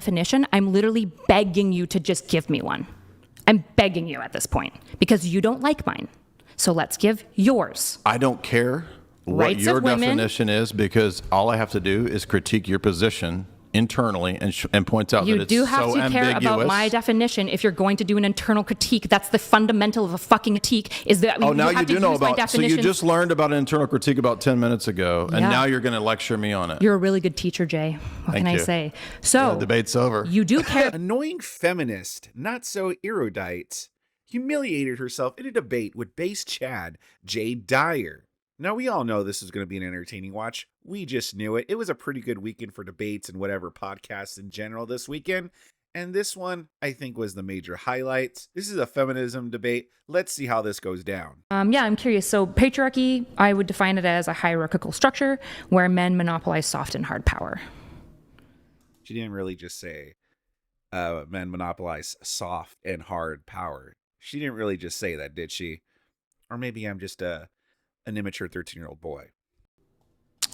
definition, I'm literally begging you to just give me one. I'm begging you at this point because you don't like mine. So let's give yours. I don't care what your definition is, because all I have to do is critique your position internally and point out that it's so ambiguous. You do have to care about my definition if you're going to do an internal critique. That's the fundamental of a fucking critique, is that now you do know about. So you just learned about an internal critique about 10 minutes ago, and now you're going to lecture me on it. You're a really good teacher, Jay. What can I say? So the debate's over. You do care. Annoying feminist, NotSoErudite, humiliated herself in a debate with base Chad, Dyer. Now, we all know this is going to be an entertaining watch. We just knew it. It was a pretty good weekend for debates and whatever podcasts in general this weekend. And this one, I think, was the major highlight. This is a feminism debate. Let's see how this goes down. I'm curious. So patriarchy, I would define it as a hierarchical structure where men monopolize soft and hard power. She didn't really just say men monopolize soft and hard power. She didn't really just say that, did she? Or maybe I'm just an immature 13-year-old boy.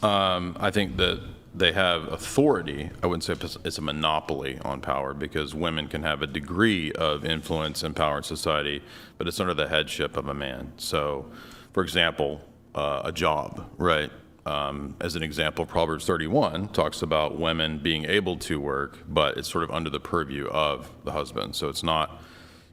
I think that they have authority. I wouldn't say it's a monopoly on power, because women can have a degree of influence and power in society, but it's under the headship of a man. So, for example, a job, right? As an example, Proverbs 31 talks about women being able to work, but it's sort of under the purview of the husband. So it's not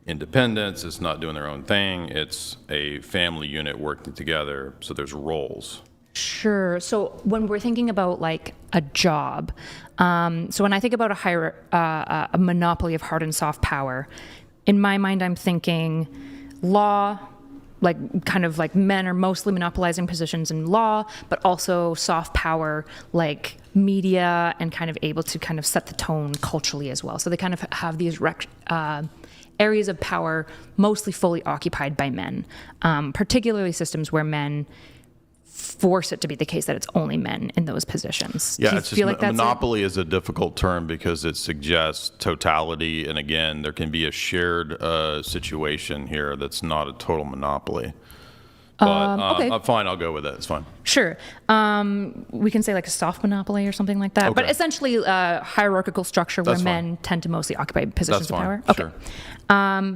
independence, it's not doing their own thing, it's a family unit working together, so there's roles. Sure. So when we're thinking about like a job, so when I think about a monopoly of hard and soft power, in my mind I'm thinking law, like kind of like men are mostly monopolizing positions in law, but also soft power like media, and kind of able to kind of set the tone culturally as well. So they kind of have these areas of power mostly fully occupied by men, particularly systems where men force it to be the case that it's only men in those positions. Yeah, it's just monopoly is a difficult term because it suggests totality, and again, there can be a shared situation here that's not a total monopoly. But okay. Fine, I'll go with it. It's fine. Sure. We can say like a soft monopoly or something like that. Okay. But essentially a hierarchical structure where men tend to mostly occupy positions of power. Okay. Sure.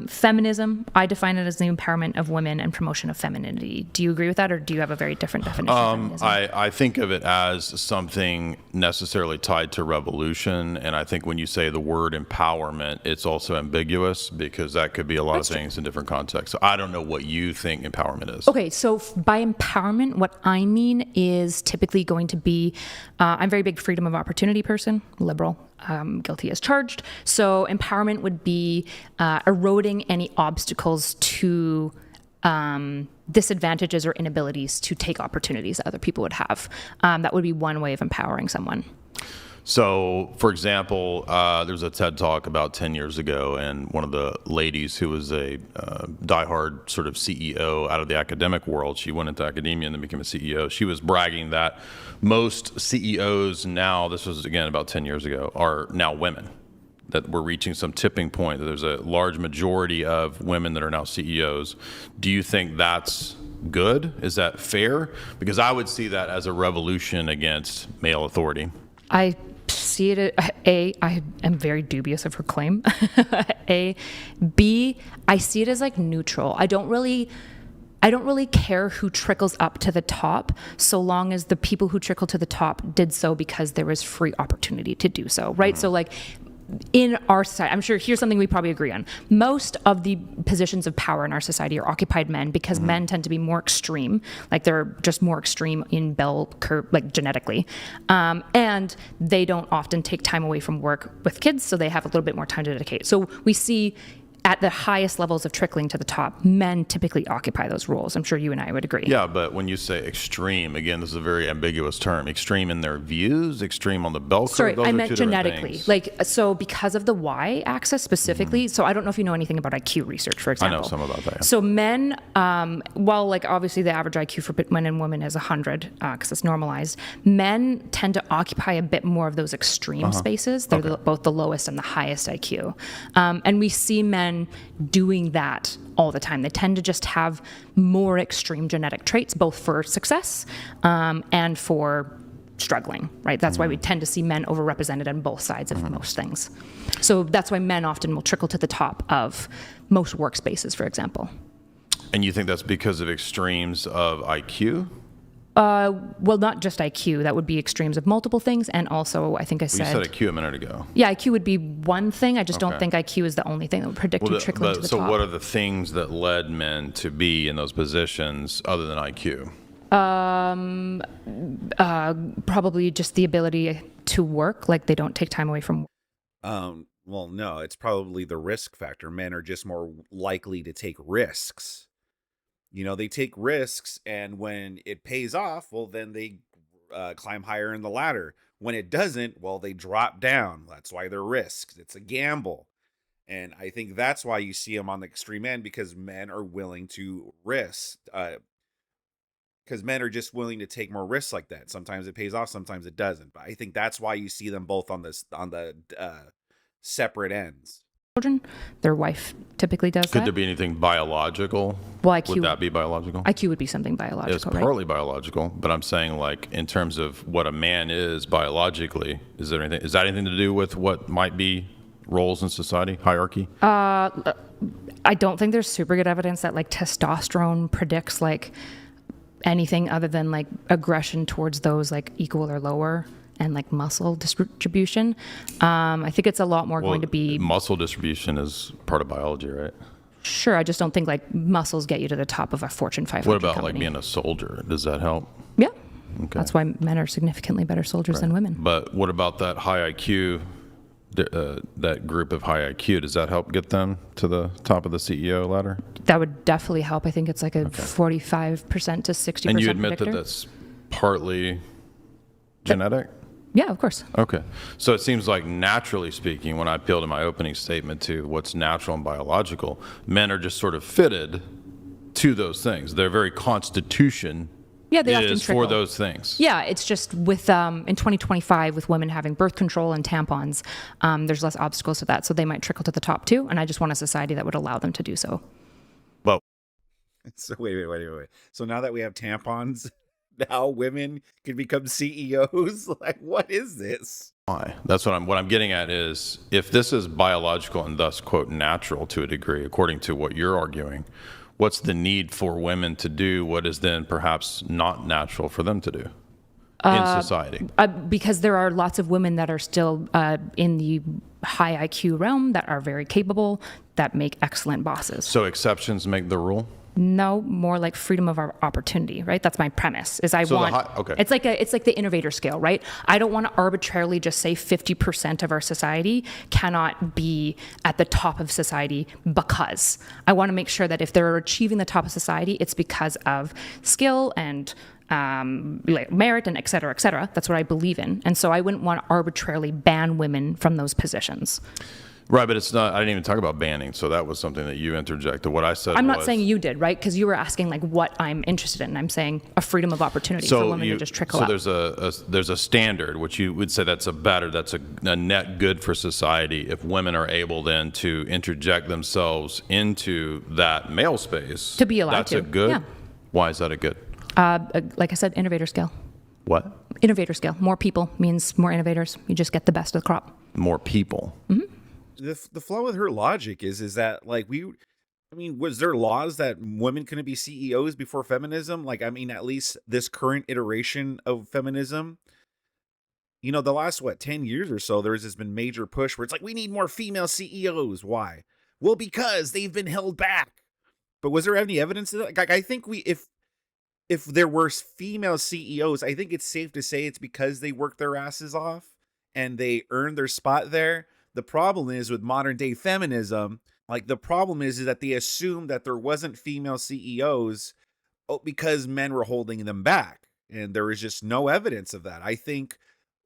Feminism, I define it as the empowerment of women and promotion of femininity. Do you agree with that, or do you have a very different definition of feminism? I think of it as something necessarily tied to revolution, and I think when you say the word empowerment, it's also ambiguous because that could be a lot of things in different contexts. So I don't know what you think empowerment is. Okay, so by empowerment, what I mean is typically going to be, I'm a very big freedom of opportunity person, liberal. Guilty as charged. So empowerment would be eroding any obstacles to disadvantages or inabilities to take opportunities that other people would have. That would be one way of empowering someone. So, for example, there was a TED Talk about 10 years ago, and one of the ladies who was a diehard sort of CEO out of the academic world, she went into academia and then became a CEO. She was bragging that most CEOs now, this was again about 10 years ago, are now women. That we're reaching some tipping point, that there's a large majority of women that are now CEOs. Do you think that's good? Is that fair? Because I would see that as a revolution against male authority. I see it, I am very dubious of her claim. B, I see it as like neutral. I don't really care who trickles up to the top, so long as the people who trickle to the top did so because there was free opportunity to do so, right? Mm-hmm. So like in our society, I'm sure here's something we probably agree on. Most of the positions of power in our society are occupied men because men tend to be more extreme, like they're just more extreme in bell curve, like genetically. And they don't often take time away from work with kids, so they have a little bit more time to dedicate. So we see at the highest levels of trickling to the top, men typically occupy those roles. I'm sure you and I would agree. Yeah, but when you say extreme, again, this is a very ambiguous term. Extreme in their views, extreme on the bell curve. Sorry, I meant genetically. Like, so because of the Y-axis specifically, so I don't know if you know anything about IQ research, for example. I know some about that. Yeah. So men, while like obviously the average IQ for men and women is 100, because it's normalized, men tend to occupy a bit more of those extreme spaces. They're both the lowest and the highest IQ. And we see men doing that all the time. They tend to just have more extreme genetic traits, both for success and for struggling, right? That's why we tend to see men overrepresented on both sides of most things. So that's why men often will trickle to the top of most workspaces, for example. And you think that's because of extremes of IQ? Well, not just IQ. That would be extremes of multiple things. And also, I think I You said... said IQ a minute ago. Yeah, IQ would be one thing. I just don't think IQ is the only thing that would predict you trickling to the top. So what are the things that led men to be in those positions other than IQ? Probably just the ability to work. Like, they don't take time away from work. Well, no, it's probably the risk factor. Men are just more likely to take risks. You know, they take risks, and when it pays off, well, then they climb higher in the ladder. When it doesn't, well, they drop down. That's why they're risks. It's a gamble. And I think that's why you see them on the extreme end, because men are willing to risk. Because men are just willing to take more risks like that. Sometimes it pays off, sometimes it doesn't. But I think that's why you see them both on the separate ends. Children, their wife typically does that. Could there be anything biological? Well, IQ, would that be biological? IQ would be something biological, It's right? partly biological, but I'm saying, like, in terms of what a man is biologically, is that anything to do with what might be roles in society, hierarchy? I don't think there's super good evidence that like testosterone predicts like anything other than like aggression towards those like equal or lower, and like muscle distribution. I think it's a lot more going to be... Muscle distribution is part of biology, right? Sure, I just don't think like muscles get you to the top of a Fortune 500 What about company. like being a soldier? Does that help? Yeah. Okay. That's why men are significantly better soldiers than women. But what about that high IQ, that group of high IQ? Does that help get them to the top of the CEO ladder? That would definitely help. I think it's like a 45% to 60% And you admit predictor. that that's partly genetic? Yeah, of course. Okay. So it seems like, naturally speaking, when I appeal to my opening statement to what's natural and biological, men are just sort of fitted to those things. Their very constitution They often is trickle for those things. Yeah, it's just with in 2025 with women having birth control and tampons, there's less obstacles to that, so they might trickle to the top too. And I just want a society that would allow them to do so. Well, So wait. So now that we have tampons, now women can become CEOs? Like, what is this? why? That's what I'm getting at is, if this is biological and thus, quote, natural to a degree, according to what you're arguing, what's the need for women to do what is then perhaps not natural for them to do in society? Because there are lots of women that are still in the high IQ realm that are very capable, that make excellent bosses. So exceptions make the rule? No, more like freedom of our opportunity, right? That's my premise. Is I So the want okay. It's like the innovator scale, right? I don't want to arbitrarily just say 50% of our society cannot be at the top of society, because I want to make sure that if they're achieving the top of society, it's because of skill and like merit and et cetera, et cetera. That's what I believe in. And so I wouldn't want to arbitrarily ban women from those positions. Right, but it's not, I didn't even talk about banning, so that was something that you interjected. What I said I'm not saying you did, right? Because you were asking like what I'm interested in. I'm saying a freedom of opportunity for women to just trickle up. So there's a standard, which you would say that's a net good for society if women are able then to interject themselves into that male space. To be allowed That's to, a good? yeah. Why is that a good? Like I said, innovator scale. What? Innovator scale. More people means more innovators. You just get the best of the crop. More people. Mm-hmm. The flaw with her logic is that like was there laws that women couldn't be CEOs before feminism? Like, I mean, at least this current iteration of feminism, you know, the last 10 years or so, there's this been major push where it's like, we need more female CEOs. Why? Well, because they've been held back. But was there any evidence of that? Like, I think if there were female CEOs, I think it's safe to say it's because they worked their asses off and they earned their spot there. The problem is with modern day feminism, like the problem is that they assumed that there wasn't female CEOs because men were holding them back. And there is just no evidence of that. I think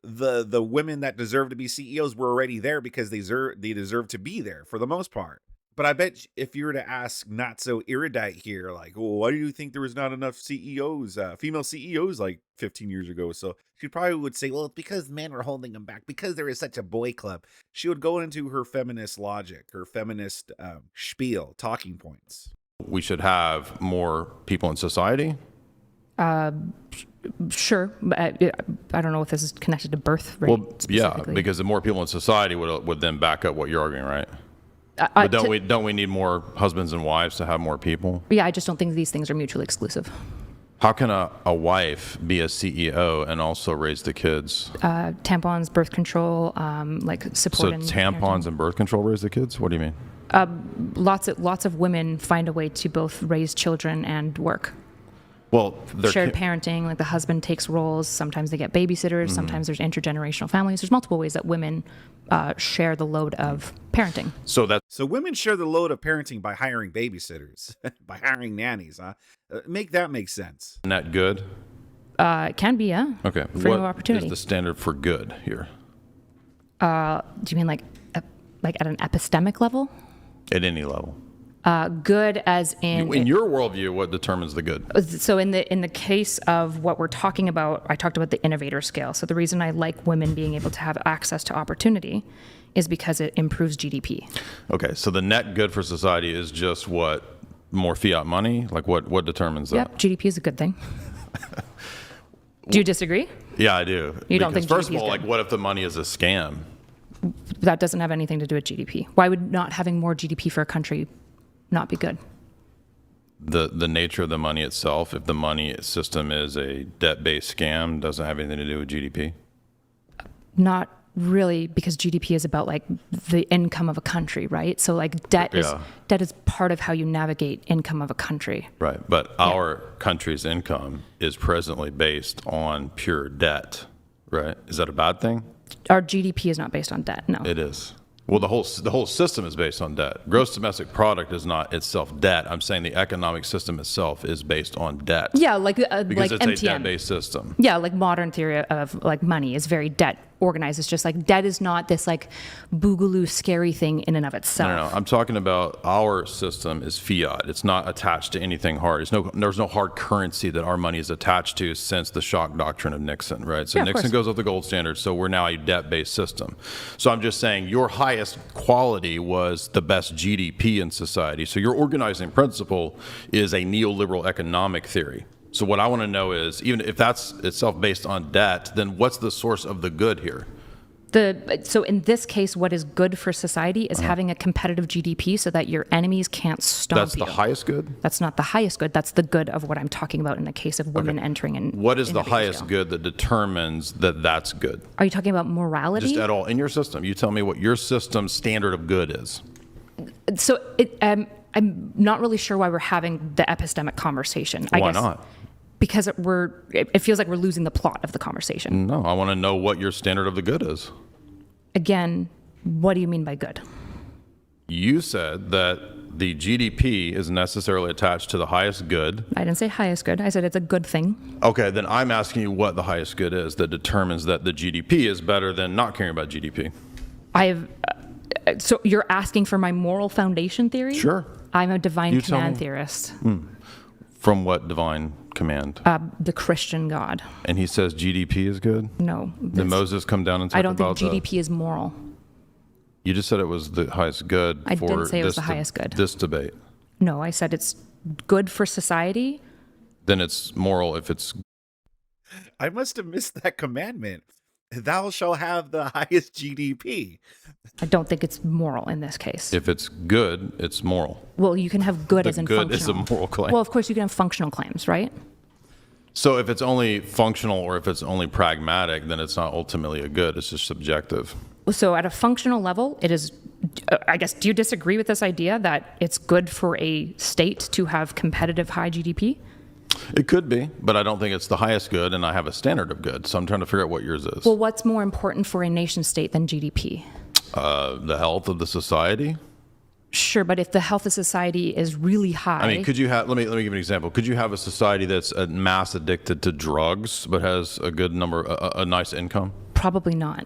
the women that deserve to be CEOs were already there because they deserve to be there for the most part. But I bet if you were to ask NotSoErudite here, like, well, why do you think there was not enough CEOs, female CEOs like 15 years ago? So she probably would say, well, it's because men were holding them back, because there is such a boy club. She would go into her feminist logic, her feminist spiel, talking points. We should have more people in society? Sure, but I don't know if this is connected to birth rate. Well, yeah, specifically. because the more people in society would then back up what you're arguing, right? But don't we need more husbands and wives to have more people? Yeah, I just don't think these things are mutually exclusive. How can a wife be a CEO and also raise the kids? Tampons, birth control, like support. So and tampons and birth control raise the kids? What do you mean? Lots of women find a way to both raise children and work. Well, Shared parenting, like the husband takes roles. Sometimes they get babysitters. Sometimes there's intergenerational families. There's multiple ways that women share the load of parenting. So women share the load of parenting by hiring babysitters, by hiring nannies, huh? Make sense. Isn't that good? It can be, yeah. Okay. Freedom of What opportunity. is the standard for good here? Do you mean like at an epistemic level? At any level. Good as In your worldview, what determines the good? So in the case of what we're talking about, I talked about the innovator scale. So the reason I like women being able to have access to opportunity is because it improves GDP. Okay, so the net good for society is just what? More fiat money? Like what determines that? Yep, GDP is a good thing. Do you disagree? Yeah, I do. You don't Because think first GDP of all, is good? like what if the money is a scam? That doesn't have anything to do with GDP. Why would not having more GDP for a country not be good? The nature of the money itself, if the money system is a debt-based scam, doesn't have anything to do with GDP? Not really, because GDP is about like the income of a country, right? So like debt is part of how you navigate income of a country. Right, but our country's income is presently based on pure debt, right? Is that a bad thing? Our GDP is not based on debt, no. It is. Well, the whole system is based on debt. Gross domestic product is not itself debt. I'm saying the economic system itself is based on debt. Yeah, like Because it's MTN. a debt-based system. Yeah, like modern theory of like money is very debt organized. It's just like debt is not this like boogaloo scary thing in and of itself. No. I'm talking about our system is fiat. It's not attached to anything hard. There's no hard currency that our money is attached to since the shock doctrine of Nixon, right? So Yeah, of Nixon course. goes with the gold standard. So we're now a debt-based system. So I'm just saying your highest quality was the best GDP in society. So your organizing principle is a neoliberal economic theory. So what I want to know is, even if that's itself based on debt, then what's the source of the good here? So in this case, what is good for society is having a competitive GDP so that your enemies can't stomp That's you. the highest good? That's not the highest good. That's the good of what I'm talking about in the case of women entering in. What is the innovator highest scale. good that determines that that's good? Are you talking about morality? Just at all. In your system, you tell me what your system's standard of good is. So I'm not really sure why we're having the epistemic conversation. I Why guess not? Because it feels like we're losing the plot of the conversation. No, I want to know what your standard of the good is. Again, what do you mean by good? You said that the GDP is necessarily attached to the highest good. I didn't say highest good. I said it's a good thing. Okay, then I'm asking you what the highest good is that determines that the GDP is better than not caring about GDP. So you're asking for my moral foundation theory? Sure. I'm a divine You tell command me. theorist. From what divine command? The Christian God. And he says GDP is good? No. Did Moses come down and talk I don't about think GDP is moral. You just said it was the highest good I for didn't say it was this the highest good. This debate. No, I said it's good for society. Then it's moral if it's I must have missed that commandment. Thou shall have the highest GDP. I don't think it's moral in this case. if it's good, it's moral. Well, you can have good The as in good is a functional. moral claim. Well, of course, you can have functional claims, right? So if it's only functional or if it's only pragmatic, then it's not ultimately a good. It's just subjective. So at a functional level, it is, I guess, do you disagree with this idea that it's good for a state to have competitive high GDP? It could be, but I don't think it's the highest good, and I have a standard of good. So I'm trying to figure out what yours is. Well, what's more important for a nation state than GDP? The health of the society. Sure, but if the health of society is really high, I mean, could you have? Let me give you an example. Could you have a society that's a mass addicted to drugs but has a good number, a nice income? probably not.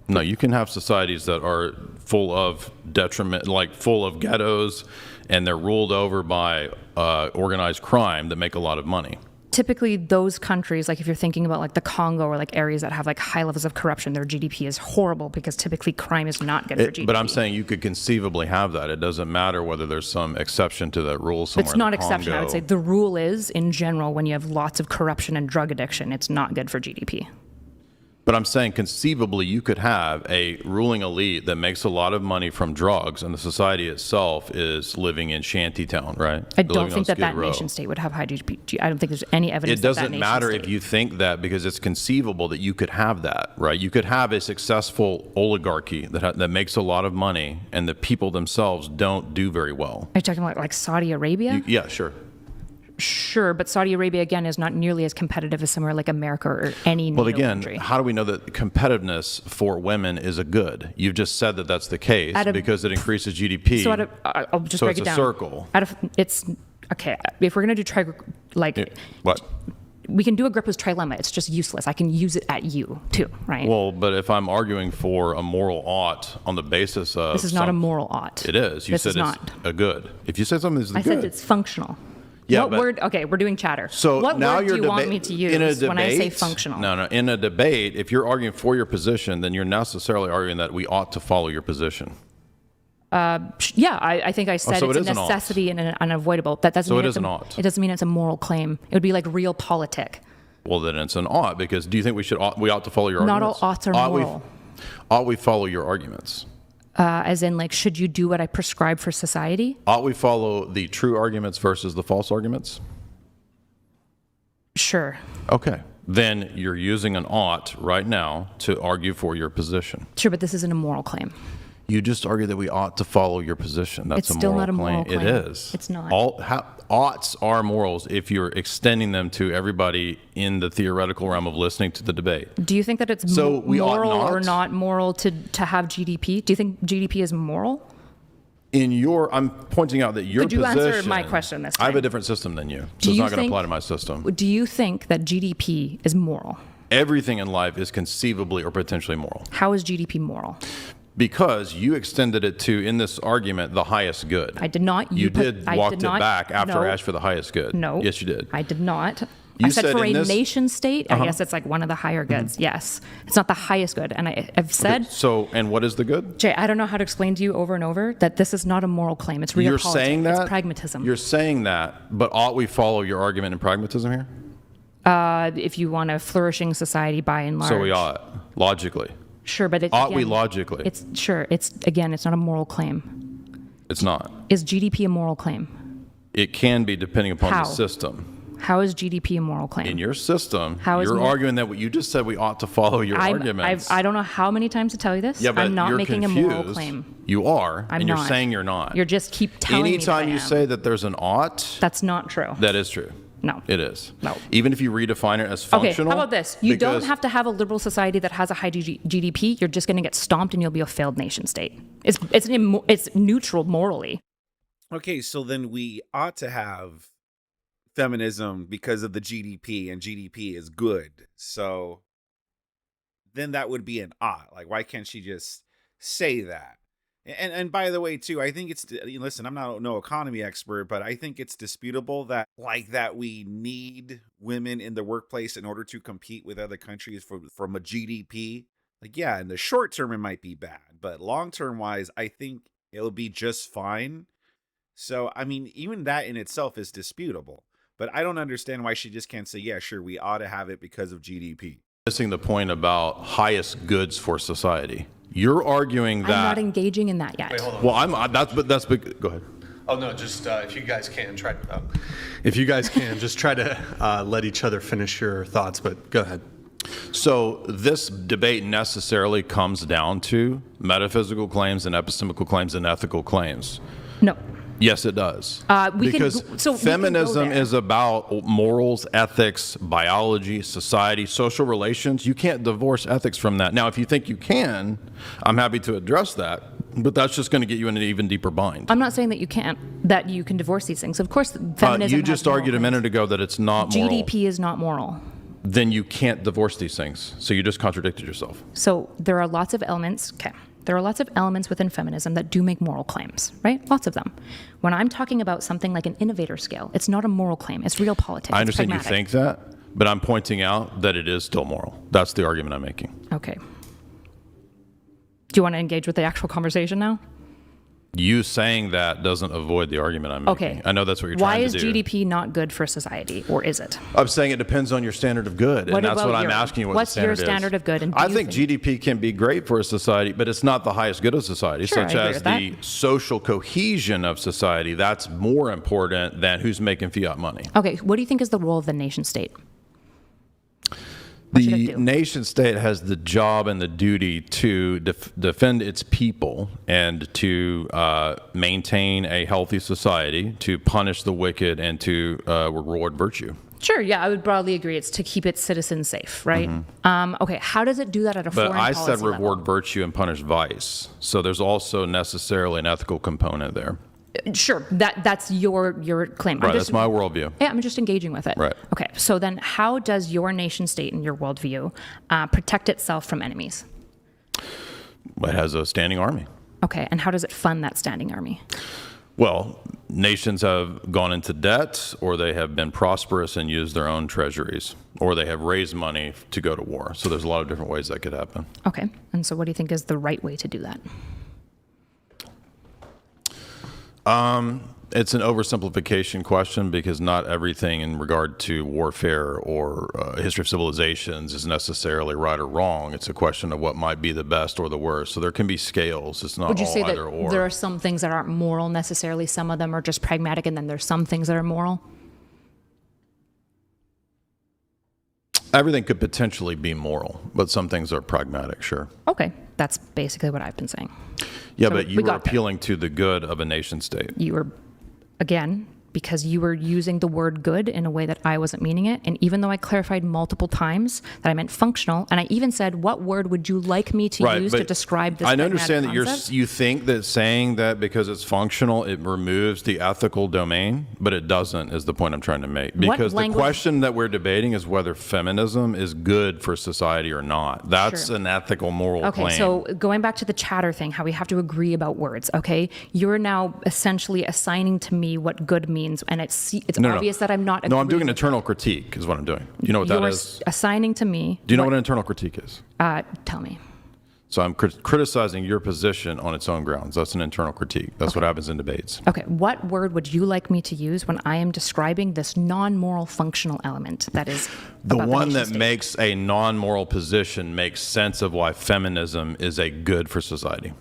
No, you can have societies that are full of detriment, like full of ghettos, and they're ruled over by organized crime that make a lot of money. typically those countries, like if you're thinking about like the Congo or like areas that have like high levels of corruption, their GDP is horrible because typically crime is not good for GDP. But I'm saying you could conceivably have that. It doesn't matter whether there's some exception to that rule somewhere. It's not in the exception. I would Congo. say the rule is, in general, when you have lots of corruption and drug addiction, it's not good for GDP. But I'm saying conceivably you could have a ruling elite that makes a lot of money from drugs, and the society itself is living in shantytown, right? I don't think that nation state would have high GDP. I don't think there's any evidence. It doesn't matter if you think that, because it's conceivable that you could have that, right? You could have a successful oligarchy that makes a lot of money, and the people themselves don't do very well. Are you talking about like Saudi Arabia? Yeah, sure. Sure, but Saudi Arabia, again, is not nearly as competitive as somewhere like America or any NATO country. How do we know that competitiveness for women is a good? You've just said that that's the case because it increases GDP. So I'll just break it down. So it's a circle. It's, okay, if we're going to do What? We can do Agrippa's trilemma. It's just useless. I can use it at you, too, right? Well, but if I'm arguing for a moral ought on the basis of... This is not a moral ought. It is. You said it's a good. If you said something is good... I said it's functional. Yeah, what word? Okay, we're doing chatter. So what now word do you want me to use when I say functional? No. In a debate, if you're arguing for your position, then you're necessarily arguing that we ought to follow your position. Yeah, I think I said it's a necessity and an unavoidable. That doesn't mean it's an ought. It doesn't mean it's a moral claim. It would be like realpolitik. Well, then it's an ought, because do you think we ought to follow your arguments? Not all oughts are moral. Ought we follow your arguments? As in, like, should you do what I prescribe for society? Ought we follow the true arguments versus the false arguments? Sure. Okay. Then you're using an ought right now to argue for your position. Sure, but this isn't a moral claim. You just argue that we ought to follow your position. That's it's still not a moral claim. It is. It's not. Oughts are morals if you're extending them to everybody in the theoretical realm of listening to the debate. Do you think that it's moral or not moral to have GDP? Do you think GDP is moral? I'm pointing out that your position... Could you answer my question this time? I have a different system than you, so it's not going to apply to my system. Do you think that GDP is moral? Everything in life is conceivably or potentially moral. How is GDP moral? Because you extended it to, in this argument, the highest good. I did not. You walked it back after I asked for the highest good. No. Yes, you did. I did not. I said for a nation state, I guess it's like one of the higher goods. Mm-hmm. Yes. It's not the highest good. And I've said... Okay, and what is the good? Jay, I don't know how to explain to you over and over that this is not a moral claim. It's realpolitik. You're saying that? It's pragmatism. You're saying that, but ought we follow your argument in pragmatism here? If you want a flourishing society by and large. So we ought, logically. Sure, but it's... Ought we logically? It's not a moral claim. It's not. Is GDP a moral claim? It can be, depending upon the system. How is GDP a moral claim? In your system, you're arguing that what you just said, we ought to follow your arguments. I don't know how many times to tell you this. Yeah, but I'm not you're making confused. a moral claim. You are, and you're saying you're not. You just keep telling me that I am. Anytime you say that there's an ought... That's not true. That is true. No. It is. No. Even if you redefine it as functional... Okay, how about this? You don't have to have a liberal society that has a high GDP. You're just going to get stomped and you'll be a failed nation state. It's neutral morally. Okay, so then we ought to have feminism because of the GDP, and GDP is good. So then that would be an ought. Like, why can't she just say that? And by the way, too, I think listen, I'm not no economy expert, but I think it's disputable that we need women in the workplace in order to compete with other countries from a GDP. Like, yeah, in the short term, it might be bad, but long term wise, I think it'll be just fine. So, I mean, even that in itself is disputable, but I don't understand why she just can't say, yeah, sure, we ought to have it because of GDP. Missing the point about highest goods for society. You're arguing that... I'm not engaging in that yet. Wait, hold on. Well, that's big. Go ahead. Oh no, just if you guys can just try to let each other finish your thoughts. But go ahead. So this debate necessarily comes down to metaphysical claims and epistemical claims and ethical claims. No. Yes, it does. Because feminism is about morals, ethics, biology, society, social relations. You can't divorce ethics from that. Now, if you think you can, I'm happy to address that, but that's just going to get you in an even deeper bind. I'm not saying that you can divorce these things. Of course, feminism you just argued a minute ago that it's not moral. GDP is not moral. Then you can't divorce these things. So you just contradicted yourself. So there are lots of elements. Okay. there are lots of elements within feminism that do make moral claims, right? Lots of them. When I'm talking about something like an innovator scale, it's not a moral claim. It's real politics. I It's understand you pragmatic. think that, but I'm pointing out that it is still moral. That's the argument I'm making. Okay. Do you want to engage with the actual conversation now? You saying that doesn't avoid the argument I'm making. Okay. I know that's what you're Why trying is to do. GDP not good for society, or is it? I'm saying it depends on your standard of good, and that's what I'm asking you. What what's the your standard standard is. of good? And do I you think GDP can be great for a society, but it's not the highest good of society, Sure, such I agree as with that. the social cohesion of society. That's more important than who's making fiat money. Okay, what do you think is the role of the nation state? What should it The do? nation state has the job and the duty to defend its people and to maintain a healthy society, to punish the wicked, and to reward virtue. Sure, yeah, I would broadly agree. It's to keep its citizens safe, right? Okay, how does it do that at a But foreign I policy said reward level? virtue and punish vice. So there's also necessarily an ethical component there. Sure, that's your claim. Right, that's my worldview. Yeah, I'm just engaging with it. Right. Okay, so then how does your nation state and your worldview protect itself from enemies? It has a standing army. Okay, and how does it fund that standing army? Well, nations have gone into debt, or they have been prosperous and used their own treasuries, or they have raised money to go to war. So there's a lot of different ways that could happen. Okay, and so what do you think is the right way to do that? It's an oversimplification question because not everything in regard to warfare or history of civilizations is necessarily right or wrong. It's a question of what might be the best or the worst. So there can be scales. It's not Would you all say that either or. there are some things that aren't moral necessarily, some of them are just pragmatic, and then there's some things that are moral? Everything could potentially be moral, but some things are pragmatic, sure. Okay, that's basically what I've been saying. Yeah, So but you we were got there. appealing to the good of a nation state. You were, again, because you were using the word good in a way that I wasn't meaning it. And even though I clarified multiple times that I meant functional, and I even said, what word would you like me to use to but describe this I pragmatic understand that concept? you think that saying that because it's functional, it removes the ethical domain, but it doesn't, is the point I'm trying to make. Because the language- question that we're debating is whether feminism is good for society or not. That's Sure. an ethical, moral Okay, claim. so going back to the chatter thing, how we have to agree about words, okay? You're now essentially assigning to me what good means, and it's No. obvious that I'm not No, I'm doing agreeing an with internal critique is what I'm doing. Do you know what that You're is? assigning to me. Do you know what an internal critique is? Tell me. So I'm criticizing your position on its own grounds. That's an internal critique. That's what happens in debates. Okay, what word would you like me to use when I am describing this non-moral functional element that is The about one nation that state? makes a non-moral position makes sense of why feminism is a good for society.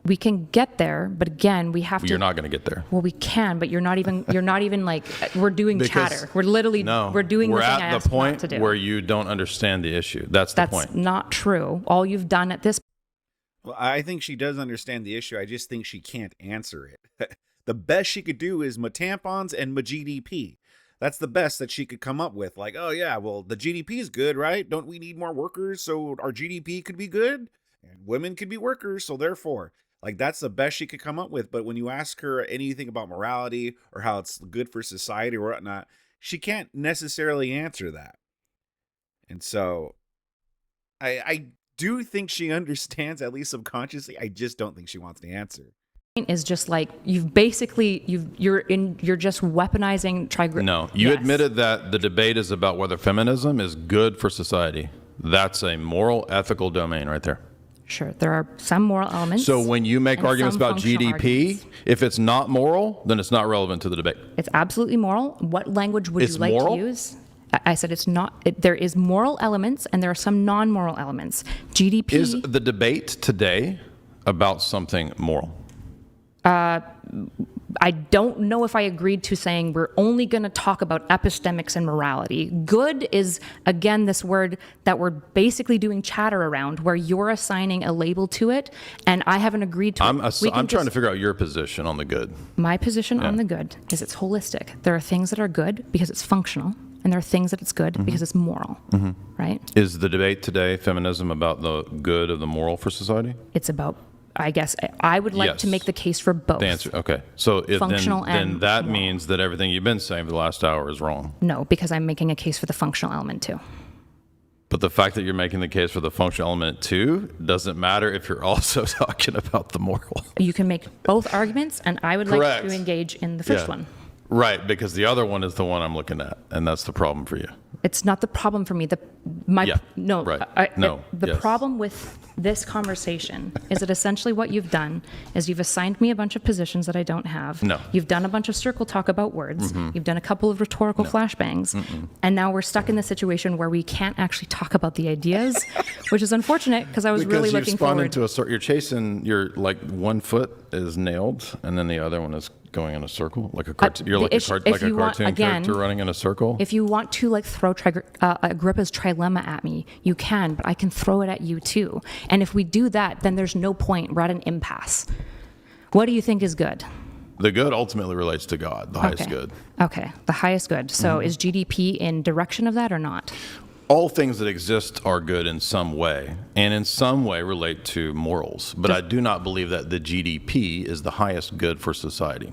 We can get there, but again, we have to. You're not going to get there. Well, we can, but you're not even like we're doing Because- chatter. We're literally No, we're doing the thing I at asked the not point to do. where you don't understand the issue. That's the That's point. not true. All you've done at this Well, I think she does understand the issue. I just think she can't answer it. The best she could do is my tampons and my GDP. That's the best that she could come up with. Like, oh yeah, well, the GDP is good, right? Don't we need more workers so our GDP could be good? And women could be workers, so therefore. Like, that's the best she could come up with. But when you ask her anything about morality or how it's good for society or whatnot, she can't necessarily answer that. And so I do think she understands, at least subconsciously. I just don't think she wants to answer. is just like you're just weaponizing No, you Yes. admitted that the debate is about whether feminism is good for society. That's a moral, ethical domain right there. Sure, there are some moral elements. So when you make and arguments some about functional GDP, arguments. if it's not moral, then it's not relevant to the debate. It's absolutely moral. What language would It's you like moral? to use? I said it's not. There is moral elements and there are some non-moral elements. GDP Is the debate today about something moral? I don't know if I agreed to saying we're only going to talk about epistemics and morality. Good is, again, this word that we're basically doing chatter around, where you're assigning a label to it, and I haven't agreed to it. I'm trying to figure out your position on the good. My position on the good is it's holistic. There are things that are good because it's functional, and there are things that it's good because it's moral, right? Is the debate today, feminism, about the good of the moral for society? It's about, I guess, I would like to Yes. make the case for both. The answer, okay. So Functional then and that moral. means that everything you've been saying for the last hour is wrong. No, because I'm making a case for the functional element too. But the fact that you're making the case for the functional element too doesn't matter if you're also talking about the moral. You can make both arguments, and I would Correct. like to engage in the first Yeah. one. Right, because the other one is the one I'm looking at, and that's the problem for you. It's not the problem for me. The problem with this conversation is that essentially what you've done is you've assigned me a bunch of positions that I don't have. No. You've done a bunch of circle talk about words. You've done a couple of rhetorical flashbangs. And now we're stuck in the situation where we can't actually talk about the ideas, which is unfortunate because I was really looking forward. You're chasing, you're like one foot is nailed, and then the other one is going in a circle, like a cartoon. You're like a cartoon character running in a circle. If you want to like throw Agrippa's trilemma at me, you can, but I can throw it at you too. And if we do that, then there's no point. We're at an impasse. What do you think is good? The good ultimately relates to God, the highest good. Okay, the highest good. So is GDP in direction of that or not? All things that exist are good in some way, and in some way relate to morals. But I do not believe that the GDP is the highest good for society.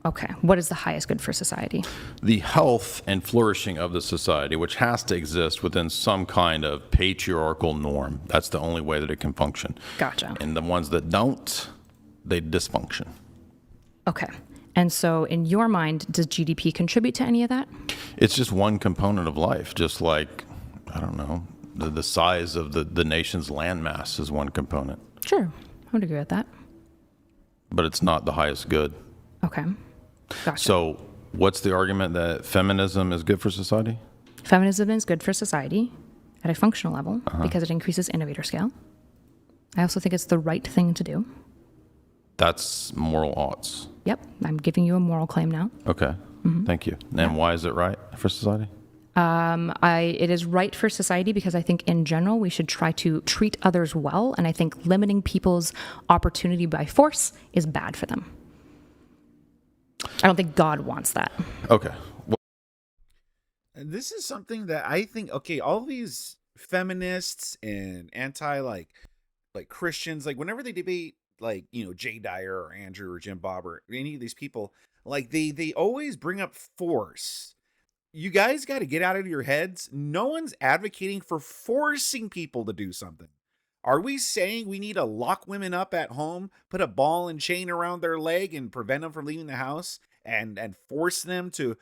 Okay, what is the highest good for society? The health and flourishing of the society, which has to exist within some kind of patriarchal norm. That's the only way that it can function. Gotcha. And the ones that don't, they dysfunction. Okay. And so in your mind, does GDP contribute to any of that? It's just one component of life, just like, I don't know, the size of the nation's landmass is one component. Sure, I would agree with that. But it's not the highest good. Okay, gotcha. So what's the argument that feminism is good for society? Feminism is good for society at a functional level because it increases innovator scale. I also think it's the right thing to do. That's moral oughts. Yep, I'm giving you a moral claim now. Okay, thank you. And why is it right for society? It is right for society because I think in general we should try to treat others well, and I think limiting people's opportunity by force is bad for them. I don't think God wants that. Okay. And this is something that I think, okay, all these feminists and anti like Christians, like whenever they debate like, you know, Jay Dyer or Andrew or Jim Bob or any of these people, like they always bring up force. You guys got to get out of your heads. No one's advocating for forcing people to do something. Are we saying we need to lock women up at home, put a ball and chain around their leg and prevent them from leaving the house and force them to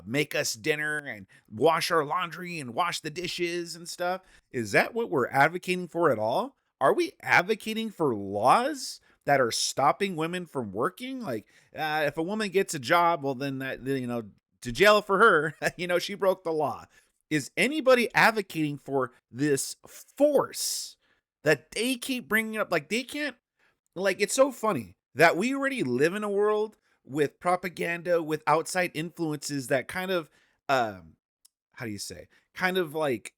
make us dinner and wash our laundry and wash the dishes and stuff? Is that what we're advocating for at all? Are we advocating for laws that are stopping women from working? Like, if a woman gets a job, well, then that, you know, to jail for her, you know, she broke the law. Is anybody advocating for this force that they keep bringing up? Like, they can't, like, it's so funny that we already live in a world with propaganda, with outside influences that kind of, how do you say, kind of like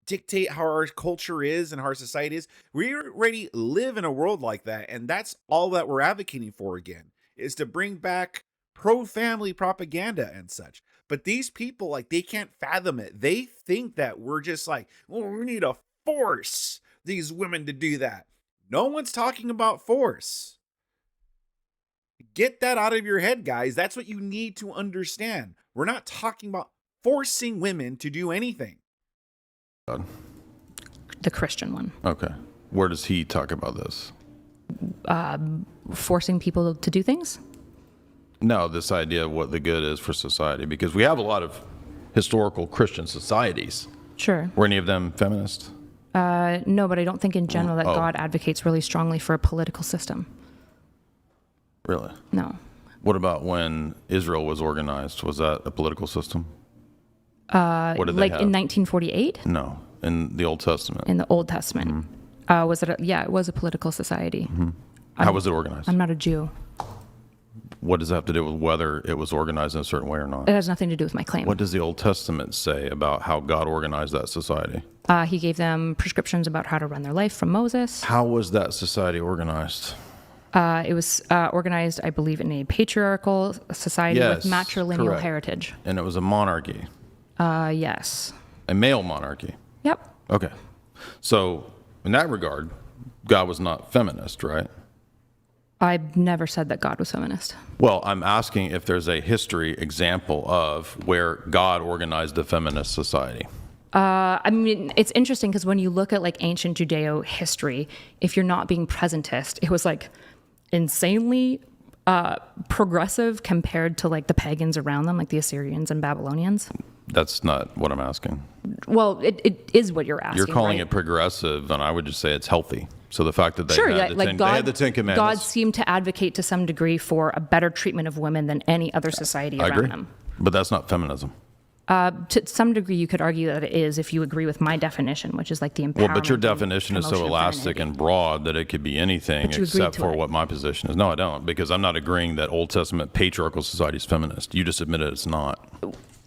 dictate how our culture is and how our society is. We already live in a world like that. And that's all that we're advocating for again, is to bring back pro-family propaganda and such. But these people, like, they can't fathom it. They think that we're just like, well, we need to force these women to do that. No one's talking about force. Get that out of your head, guys. That's what you need to understand. We're not talking about forcing women to do anything. The Christian one. Okay. Where does he talk about this? Forcing people to do things? No, this idea of what the good is for society, because we have a lot of historical Christian societies. Sure. Were any of them feminist? No, but I don't think in general that God advocates really strongly for a political system. Really? No. What about when Israel was organized? Was that a political system? What did Like they have? in 1948? No, in the Old Testament. In the Old Testament. Was it? Yeah, it was a political society. How was it organized? I'm not a Jew. What does that have to do with whether it was organized in a certain way or not? It has nothing to do with my claim. What does the Old Testament say about how God organized that society? He gave them prescriptions about how to run their life from Moses. How was that society organized? It was organized, I believe, in a patriarchal society with matrilineal correct. heritage. And it was a monarchy, Yes. a male monarchy. Yep. Okay. So in that regard, God was not feminist, right? I've never said that God was feminist. Well, I'm asking if there's a history example of where God organized a feminist society. I mean, it's interesting because when you look at like ancient Judeo history, if you're not being presentist, it was like insanely progressive compared to like the pagans around them, like the Assyrians and Babylonians. That's not what I'm asking. Well, it is what you're asking. You're calling right? it progressive, and I would just say it's healthy. So the fact that they, Sure, had, yeah, the like ten, God, they had the Ten God Commandments. seemed to advocate to some degree for a better treatment of women than any other society I around agree. them. But that's not feminism. To some degree, you could argue that it is if you agree with my definition, which is like the empowerment. Well, but your and definition is so promotion of elastic femininity. and broad that it could be anything But you agreed except to for it. what my position is. No, I don't, because I'm not agreeing that Old Testament patriarchal society is feminist. You just admitted it's not.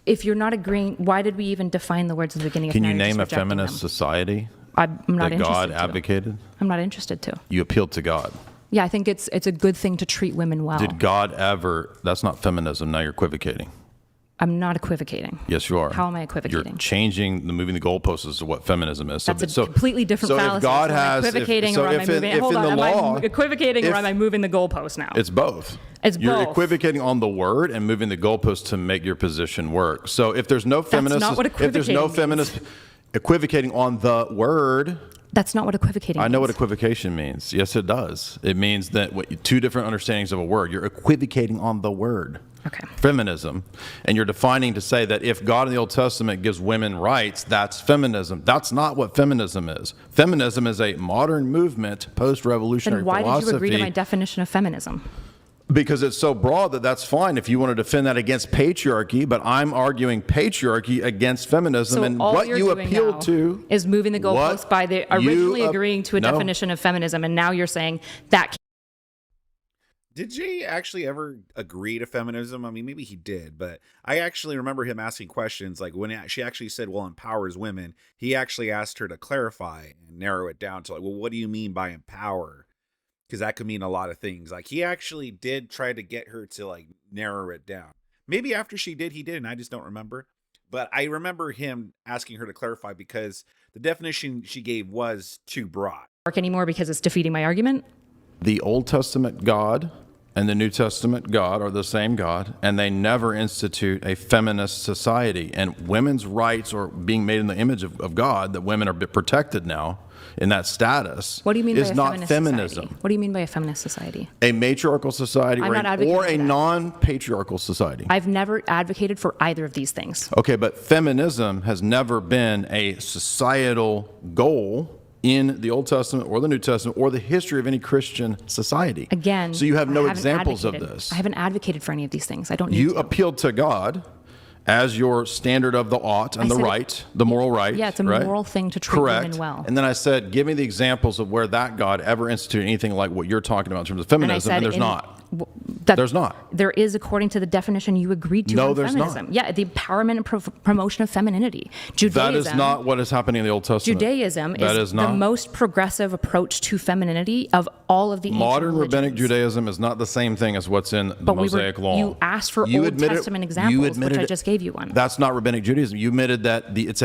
If you're not agreeing, why did we even define the words at the beginning of Can you Now you're name a just rejecting feminist them? society I'm not that interested God to. advocated? I'm not interested to. You appealed to God. Yeah, I think it's a good thing to treat women well. Did God ever? That's not feminism. Now you're equivocating. I'm not equivocating. Yes, you are. How am I equivocating? You're changing, moving the goalposts as to what feminism is. That's a completely different so fallacy. If God So am I has, equivocating or am I moving? Hold on, am I equivocating or am I moving the goalpost now? It's both. It's You're both. equivocating on the word and moving the goalposts to make your position work. So if there's no feminist, not what if there's no equivocating feminist equivocating on the word, That's not what equivocating means. I know what equivocation means. Yes, it does. It means that two different understandings of a word. You're equivocating on the word. Okay. Feminism. And you're defining to say that if God in the Old Testament gives women rights, that's feminism. That's not what feminism is. Feminism is a modern movement, post-revolutionary Then why philosophy. did you agree to my definition of feminism? Because it's so broad that that's fine if you want to defend that against patriarchy, but I'm arguing patriarchy against feminism. So and all what you're you doing appealed now to is moving the goalpost what by the you originally agreeing to a no. definition of feminism, and now you're saying that. Did Jay actually ever agree to feminism? I mean, maybe he did, but I actually remember him asking questions like when she actually said, well, empowers women, he actually asked her to clarify and narrow it down to like, well, what do you mean by empower? Because that could mean a lot of things. Like he actually did try to get her to like narrow it down. Maybe after she did, he did, and I just don't remember. But I remember him asking her to clarify because the definition she gave was too broad. Work anymore because it's defeating my argument. The Old Testament God and the New Testament God are the same God, and they never institute a feminist society. And women's rights are being made in the image of God, that women are protected now in that status. What do you mean is by a not feminist feminism. society? What do you mean by a feminist society? A matriarchal society I'm or, not or advocating a for that. non-patriarchal society. I've never advocated for either of these things. Okay, but feminism has never been a societal goal in the Old Testament or the New Testament or the history of any Christian society. Again, so you have I no haven't examples of advocated. this. I haven't advocated for any of these things. I don't need You to. appealed to God as your standard of the ought and I the said right, the moral right. Yeah, it's a right? moral thing to treat Correct. women well. And then I said, give me the examples of where that God ever instituted anything like what you're talking about in terms of feminism, and there's not. There's not. There is, according to the definition you agreed to No, on there's feminism. not. Yeah, the empowerment and promotion of femininity. Judaism. That is not what is happening in the Old Testament. Judaism That is is not. the most progressive approach to femininity of all of the Modern ancient rabbinic religions. Judaism is not the same thing as what's in the But Mosaic Law. you asked for You Old admitted- Testament you examples, admitted which I it- just gave you one. That's not rabbinic Judaism. You admitted that it's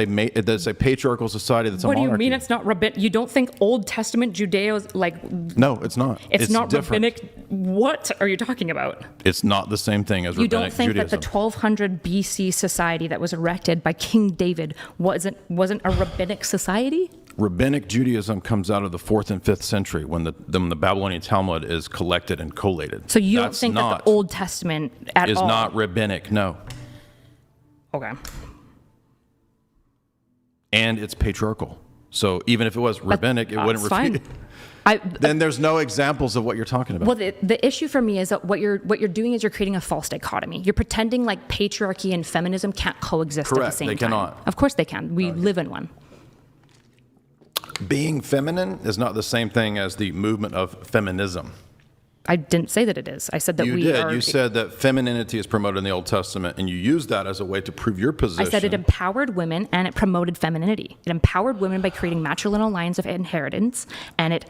a patriarchal society that's What a do you monarchy. mean it's not rabbinic? You don't think Old Testament Judeo like No, it's not. it's not different. rabbinic? What are you talking about? It's not the same thing as You rabbinic don't think Judaism. that the 1200 BC society that was erected by King David wasn't a rabbinic society? Rabbinic Judaism comes out of the 4th and 5th century when the Babylonian Talmud is collected and collated. So you don't That's think that not- the Old Testament at is all not rabbinic, no. Okay. And it's patriarchal. So even if it was rabbinic, it wouldn't It's fine. refute. I, Then there's no examples of what you're talking about. well, the issue for me is that what you're doing is you're creating a false dichotomy. You're pretending like patriarchy and feminism can't coexist at Correct. the same They time. cannot. Of course they can. We live in one. Being feminine is not the same thing as the movement of feminism. I didn't say that it is. I said that You we did. are. You said that femininity is promoted in the Old Testament, and you used that as a way to prove your position. I said it empowered women and it promoted femininity. It empowered women by creating matrilineal lines of inheritance, and it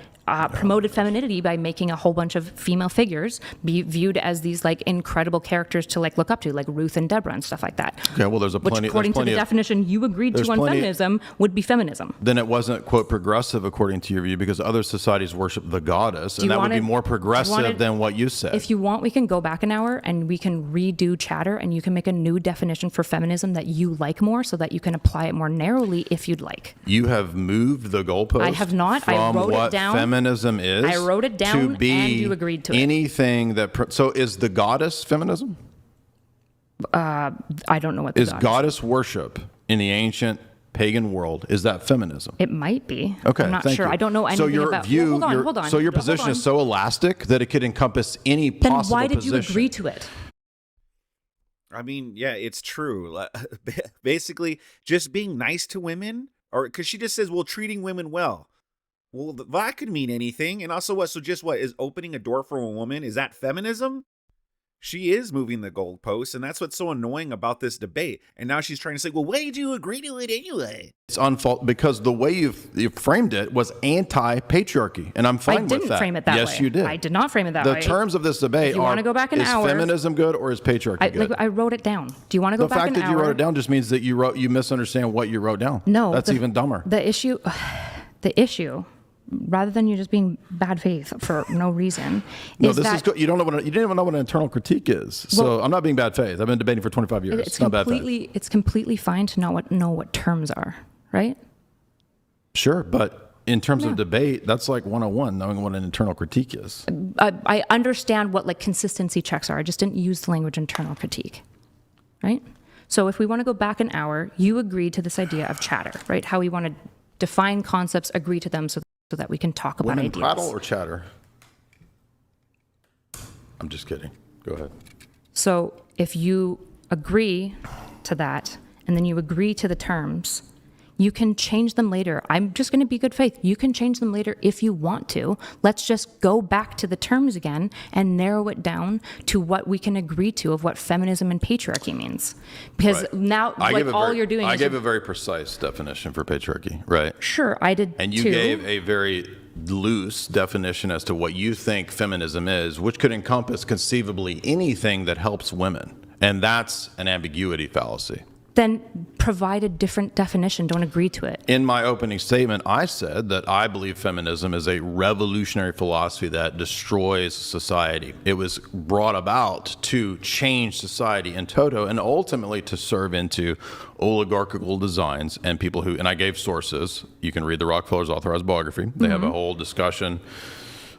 promoted femininity by making a whole bunch of female figures be viewed as these like incredible characters to like look up to, like Ruth and Deborah and stuff like that. Okay, well, there's a which, plenty. according to the definition you agreed to on feminism, would be feminism. Then it wasn't, quote, progressive according to your view, because other societies worship the goddess, and that would be more progressive than what you said. If you want, we can go back an hour and we can redo chatter, and you can make a new definition for feminism that you like more, so that you can apply it more narrowly if you'd like. You have moved the goalpost. I have not. I wrote it down. Feminism is. I wrote it down, to be and you agreed to it. Anything that. So is the goddess feminism? I don't know what the is goddess worship in the ancient pagan world, is that feminism? It might be. Okay, I'm not thank sure. you. I don't know anything so your about. View, hold on. So your position is so elastic that it could encompass any then possible why did position. you agree to it? I mean, yeah, it's true. Basically, just being nice to women, or because she just says, well, treating women well. Well, that could mean anything. And also what? So just what is opening a door for a woman? Is that feminism? She is moving the goalposts, and that's what's so annoying about this debate. And now she's trying to say, well, why did you agree to it anyway? It's unfault because the way you framed it was anti-patriarchy, and I'm fine with that. I didn't frame it that way. Yes, you did. I did not frame it that way. The terms of this debate you want to go back an hour, is feminism good or is patriarchy good? I wrote it down. Do you want to go back an hour? The fact that you wrote it down just means that you misunderstand what you wrote down. No. That's even dumber. The issue, rather than you just being bad faith for no reason, is good. You don't know you didn't even know what an internal critique is. So I'm not being bad faith. I've been debating for 25 years. It's not bad faith. It's completely fine to know what terms are, right? Sure, but in terms of debate, that's like 101, knowing what an internal critique is. I understand what like consistency checks are. I just didn't use the language internal critique, right? So if we want to go back an hour, you agreed to this idea of chatter, right? How we want to define concepts, agree to them so that we can talk about Women ideas. prattle or chatter? I'm just kidding. Go ahead. So if you agree to that, and then you agree to the terms, you can change them later. I'm just going to be good faith. You can change them later if you want to. Let's just go back to the terms again and narrow it down to what we can agree to of what feminism and patriarchy means. Because now, you're doing is... I gave a very precise definition for patriarchy, right? Sure, I did And you gave a very loose definition as to what you think feminism is, which could encompass conceivably anything that helps women. And that's an ambiguity fallacy. Then provide a different definition. Don't agree to it. In my opening statement, I said that I believe feminism is a revolutionary philosophy that destroys society. It was brought about to change society in toto and ultimately to serve into oligarchical designs and people who, and I gave sources. You can read the Rockefeller's authorized biography. They have a whole discussion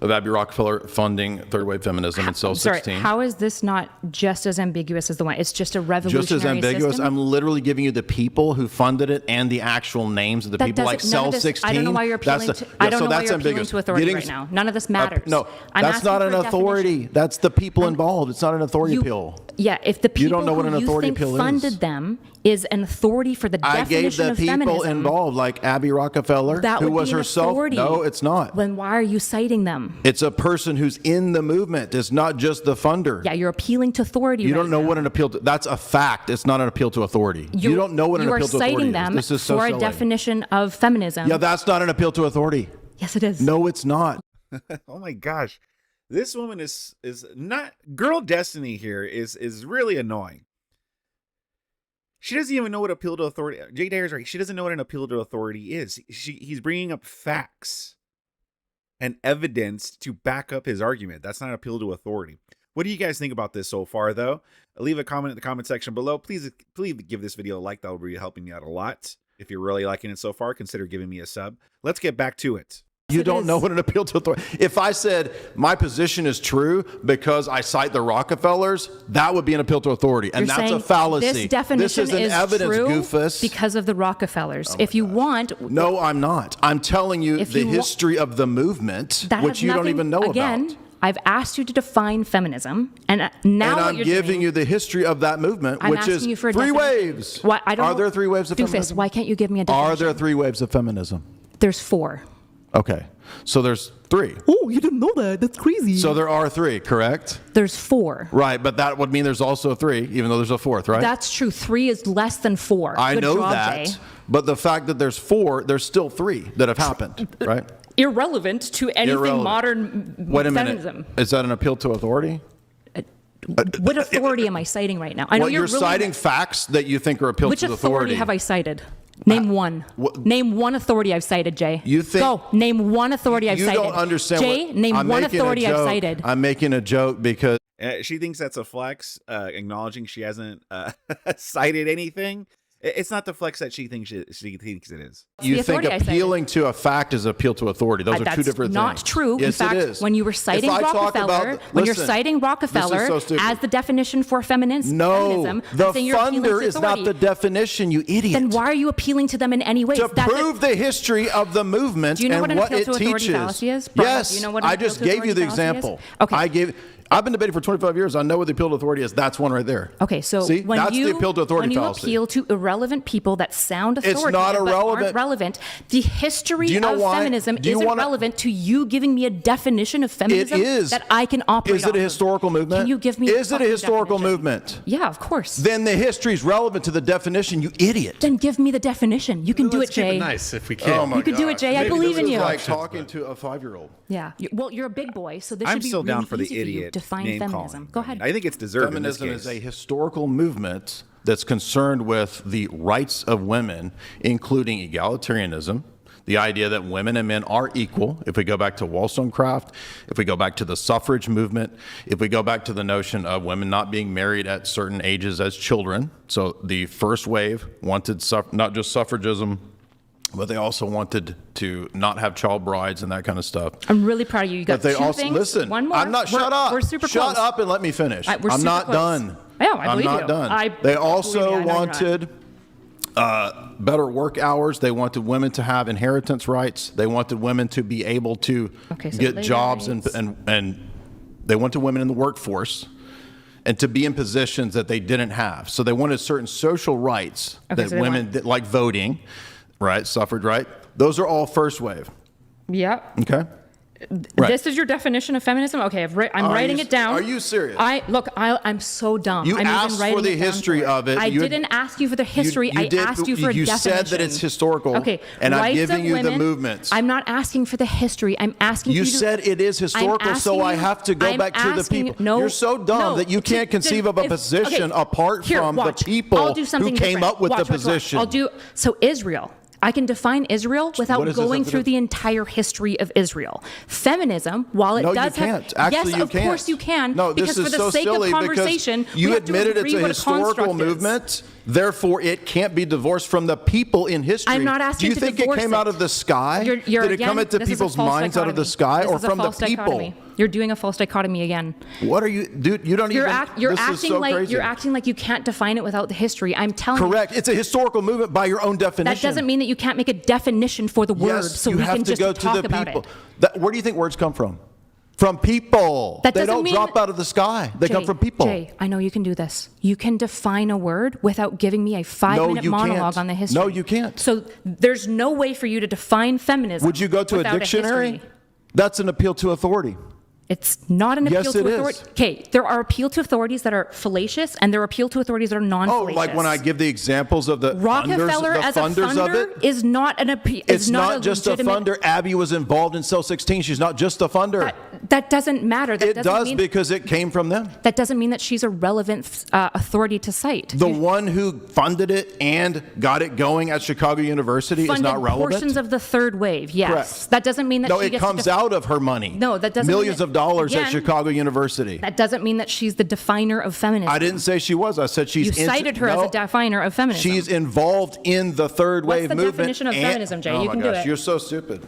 of Abby Rockefeller funding third wave feminism in Cell 16. Sorry, how is this not just as ambiguous as the one? It's just a revolutionary Just as ambiguous. system? I'm literally giving you the people who funded it and the actual names of the people, like Cell 16. I don't know why you're appealing to. I don't know why you're appealing to authority right now. None of this matters. No, that's not an authority. That's the people involved. It's not an authority appeal. Yeah, if the people you don't know what an who authority you think appeal funded is. them is an authority for the definition of feminism. I gave the people involved, like Abby Rockefeller, who was herself. Authority. No, it's not. Then why are you citing them? It's a person who's in the movement. It's not just the funder. Yeah, you're appealing to authority. You don't know what an appeal to. That's a fact. It's not an appeal to authority. You don't know what an appeal to authority is. You are citing them This is so for silly. a definition of feminism. Yeah, that's not an appeal to authority. Yes, it is. No, it's not. Oh my gosh. This woman is not girl destiny here is really annoying. She doesn't even know what appeal to authority. Jay Dyer's right. She doesn't know what an appeal to authority is. He's bringing up facts and evidence to back up his argument. That's not appeal to authority. What do you guys think about this so far, though? Leave a comment in the comment section below. Please give this video a like. That will be helping me out a lot. If you're really liking it so far, consider giving me a sub. Let's get back to it. You don't know what an appeal to authority. If I said my position is true because I cite the Rockefellers, that would be an appeal to authority, and that's a fallacy. This definition is an evidence, true goofus. Because of the Rockefellers. If you want, no, I'm not. I'm telling you the history of the movement, which you don't even know about. I've asked you to define feminism, and now and I'm giving you the history of that movement, which is three waves. Why, Are there three waves of feminism? Why can't you give me a definition? Are there three waves of feminism? There's 4. Okay, so there's 3. Oh, you didn't know that? That's crazy. So there are 3, correct? There's 4. Right, but that would mean there's also 3, even though there's a 4th, right? That's true. 3 is less than 4. I Good know job, that, Jay. but the fact that there's 4, there's still 3 that have happened, right? irrelevant to anything Irrelevant. modern Wait a feminism. minute. Is that an appeal to authority? What authority am I citing right now? I know Well, you're citing facts that you think are appeals Which to the authority have I cited? Name one. Name one authority I've cited, Jay. You think- Go. Name one authority I've You cited. don't understand Jay, what... name I'm one making a authority I've joke. cited. I'm making a joke because... She thinks that's a flex, acknowledging she hasn't cited anything. It's not the flex that she thinks it is. You the think authority I cited. appealing to a fact is appeal to authority. Those are That's two different not things. true. Yes, In fact, it is. when you were citing If I talk Rockefeller, about when you're listen, citing Rockefeller this is so stupid. as the definition for feminism, No, I'm the saying you're appealing funder to is not authority. the definition, you idiot. Then why are you appealing to them in any way? To prove the history of the movement Do you know and what an what appeal it to authority teaches. fallacy is? Brian, Yes, do you know what an I appeal just to gave you the authority fallacy is? example. Okay. I've been debating for 25 years. I know what the appeal to authority is. That's one right there. Okay, so See? when That's you the appeal to authority when you fallacy. appeal to irrelevant people that sound It's authoritative not but irrelevant. aren't relevant, the history Do you know of why? feminism Do you isn't wanna- relevant to you giving me a definition of feminism It is. that I can operate Is it off a of. historical movement? Can you give me Is it a fucking historical definition? movement? Yeah, of course. Then the history is relevant to the definition, you idiot. Then give me the definition. You can do it, Let's keep Jay. it nice if we can. You can do it, Jay. I Maybe believe this in is you. like talking to a 5-year-old. Yeah. Well, you're a big boy, so this I'm should be still really down for the easy for you idiot to define name feminism. calling. Go ahead. I think it's deserved in this Feminism case. is a historical movement that's concerned with the rights of women, including egalitarianism, the idea that women and men are equal. If we go back to Wollstonecraft, if we go back to the suffrage movement, if we go back to the notion of women not being married at certain ages as children. So the first wave wanted not just suffragism, but they also wanted to not have child brides and that kind of stuff. I'm really proud of you. You got But they two also things. listen. One more. I'm not. Shut up. We're super Shut close. up and let me finish. We're I'm super not close. done. Yeah, I believe I'm not you. done. believe They you. also I know you're not. wanted better work hours. They wanted women to have inheritance rights. They wanted women to be able to Okay, so get labor jobs rights. and they wanted women in the workforce and to be in positions that they didn't have. So they wanted certain social rights Okay, that so they women want- did, like voting, right, suffrage, right? Those are all first wave. Yeah. Okay. Right. This is your definition of feminism? Okay, I'm writing you- it down. are you serious? I'm so dumb. You I'm even asked writing for the it down history for of it. I You- didn't ask you for the history. I did- asked you for a You definition. said that it's historical. Okay, And I'm rights giving of you the women, movements. I'm not asking for the history. I'm asking You for you to- said it is historical, so I have to go back to the people. No, You're so dumb no, that you can't conceive of a position apart from the people I'll do who something came different. up with the Watch. position. I'll do so. Israel. I can define Israel without What does this going have to through do- the entire history of Israel. Feminism, while it No, does you have, can't. Actually, yes, you of can't. course you can. No, this because is for the so sake silly of because conversation, you we have to admitted it's agree a what historical construct is. movement. Therefore, it can't be divorced from the people in history. I'm not asking Do you to think it divorce came out of the sky? You're Did it come again, into this is a people's false minds out of the dichotomy. sky This or is a from the false people? dichotomy. You're doing a false dichotomy again. What are you, dude? You don't You're even. you're this is acting so like crazy. you're acting like you can't define it without the history. I'm telling Correct. It's a historical movement by your own definition. That doesn't mean that you can't make a definition for the word, Yes, so you we have can to just go talk to the about people. it. Where do you think words come from? From people. That They doesn't don't mean- drop out of the sky. They come Jay, from people. Jay, I know you can do this. You can define a word without giving me a 5-minute you monologue can't. on the history. No, you can't. So there's no way for you to define feminism. Would you go to a without dictionary? history. That's an appeal to authority. It's not an appeal Yes, to it is. authority. Okay, there are appeal to authorities that are fallacious, and there are appeal to authorities that are Oh, non-fallacious. like when I give the examples of the Rockefeller funders, as the a funders of funder it. is not an appeal. It's not a just a legitimate- funder. Abby was involved in Cell 16. She's not just a funder. That doesn't matter. That It doesn't does mean, because it came from them. that doesn't mean that she's a relevant authority to cite. The one who funded it and got it going at Chicago University is Funded not relevant. portions of the third wave. Yes, Correct. that doesn't mean that No, she it gets to comes out of her money. No, that doesn't mean millions that- of dollars at again, Chicago University. That doesn't mean that she's the definer of feminism. I didn't say she was. I said she's. You cited her as a definer of feminism. She's involved in the third What's wave the movement. definition of and- feminism, Jay? Oh You my can do gosh, it. You're so stupid.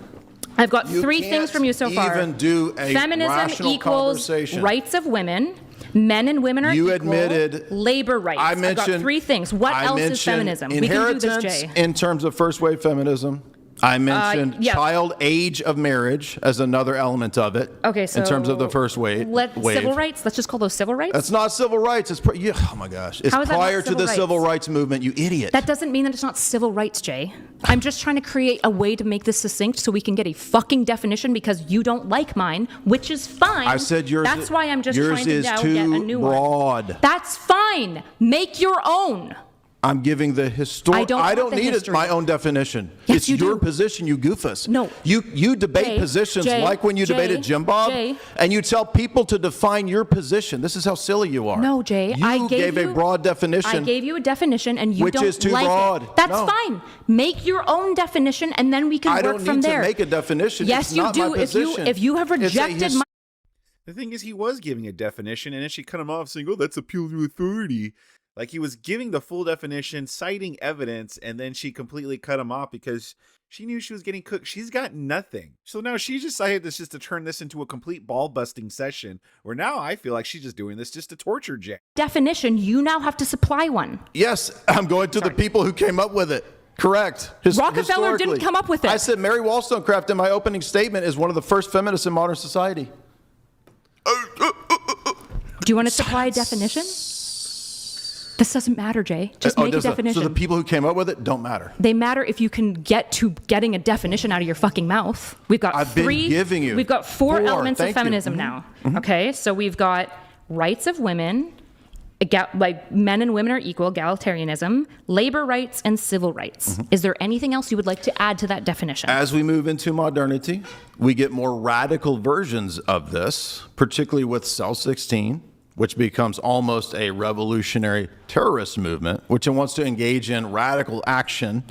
I've got You 3 can't things from you so far. even do a Feminism rational equals conversation. rights of women. Men and women are You equal. admitted- Labor rights. I I've mentioned. got 3 things. What I else is mentioned feminism? We can do this, inheritance Jay. in terms of first wave feminism. I mentioned yeah. child age of marriage as another element of it. Okay, so in terms of the first wave. Civil rights. Let's just call those civil rights. That's not civil rights. It's oh my gosh. It's How is that not prior to civil the civil rights? rights movement. You idiot. That doesn't mean that it's not civil rights, Jay. I'm just trying to create a way to make this succinct so we can get a fucking definition because you don't like mine, which is fine. I said yours. That's why I'm just yours trying to is now too get a new broad. one. That's fine. Make your own. I'm giving the historical. I don't need it, my own definition. Yes, it's you your do. position, you goofus. No. You debate positions like when you debated Jim Bob, and you tell people to define your position. This is how silly you are. No, Jay. You gave a broad definition. I gave you a definition, and you which don't is too like broad. it. That's No. fine. Make your own definition, and then we can work from there. I don't need to make a definition. Yes, it's you not do. My position. If you have rejected my. The thing is, he was giving a definition, and then she cut him off saying, oh, that's appeal to authority. Like, he was giving the full definition, citing evidence, and then she completely cut him off because she knew she was getting cooked. She's got nothing. So now she decided to turn this into a complete ball-busting session, where now I feel like she's just doing this just to torture Jay. Definition, you now have to supply one. Yes, I'm going to the people who came up with it. Correct. Rockefeller didn't come up with it. I said Mary Wollstonecraft in my opening statement is one of the first feminists in modern society. Do you want to supply a definition? This doesn't matter, Jay. Just make a definition. So the people who came up with it don't matter. They matter if you can get to getting a definition out of your fucking mouth. We've got We've got four elements of feminism now. Okay, so we've got rights of women, like men and women are equal, egalitarianism, labor rights, and civil rights. Is there anything else you would like to add to that definition? As we move into modernity, we get more radical versions of this, particularly with Cell 16, which becomes almost a revolutionary terrorist movement, which wants to engage in radical action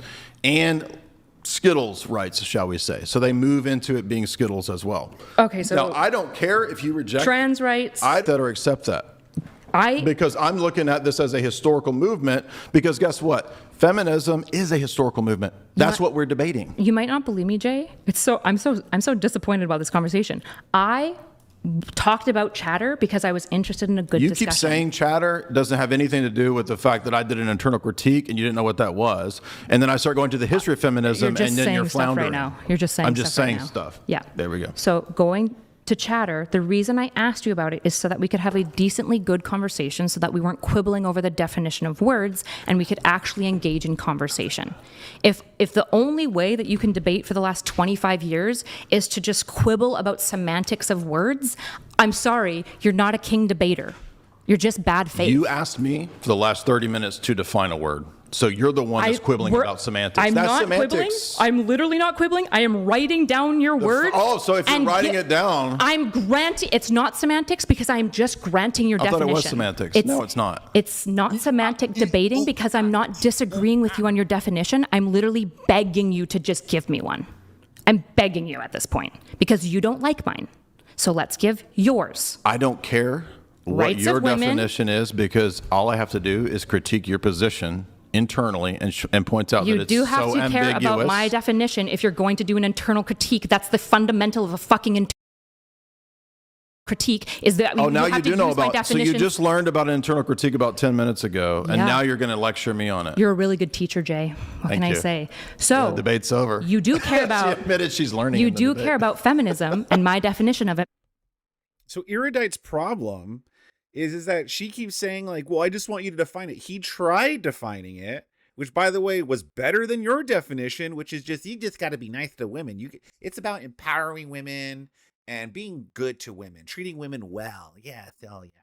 and Skittles rights, shall we say. So they move into it being Skittles as well. Okay, so now, I don't care if you reject trans rights. I that or accept that. Because I'm looking at this as a historical movement, because guess what? Feminism is a historical movement. That's what we're debating. You might not believe me, Jay. I'm so disappointed about this conversation. I talked about chatter because I was interested in a good discussion. You keep saying chatter doesn't have anything to do with the fact that I did an internal critique and you didn't know what that was. And then I start going to the history of feminism and then you're floundering. Right now. You're just saying I'm just stuff saying right now. stuff. Yeah. There we go. So going to chatter, the reason I asked you about it is so that we could have a decently good conversation so that we weren't quibbling over the definition of words and we could actually engage in conversation. If the only way that you can debate for the last 25 years is to just quibble about semantics of words, I'm sorry, you're not a king debater. You're just bad faith. You asked me for the last 30 minutes to define a word. So you're the one that's quibbling about semantics. I'm that's not semantics. quibbling. I'm literally not quibbling. I am writing down your words. Oh, so if you're writing it down. I'm granting, it's not semantics because I'm just granting your definition. I thought it was semantics. No, it's not. It's not semantic debating because I'm not disagreeing with you on your definition. I'm literally begging you to just give me one. I'm begging you at this point because you don't like mine. So let's give yours. I don't care what your definition is because all I have to do is critique your position internally and point out that it's so ambiguous. You do have to care about my definition if you're going to do an internal critique. That's the fundamental of a fucking critique is that now you do know about. So you just learned about an internal critique about 10 minutes ago, and now you're going to lecture me on it. You're a really good teacher, Jay. What can I say? So the debate's over. You do care about. She admitted she's learning. You do care about feminism and my definition of it. So Erudite's problem is that she keeps saying like, well, I just want you to define it. He tried defining it, which by the way was better than your definition, which is just, you just got to be nice to women. It's about empowering women and being good to women, treating women well. Yes, hell yeah.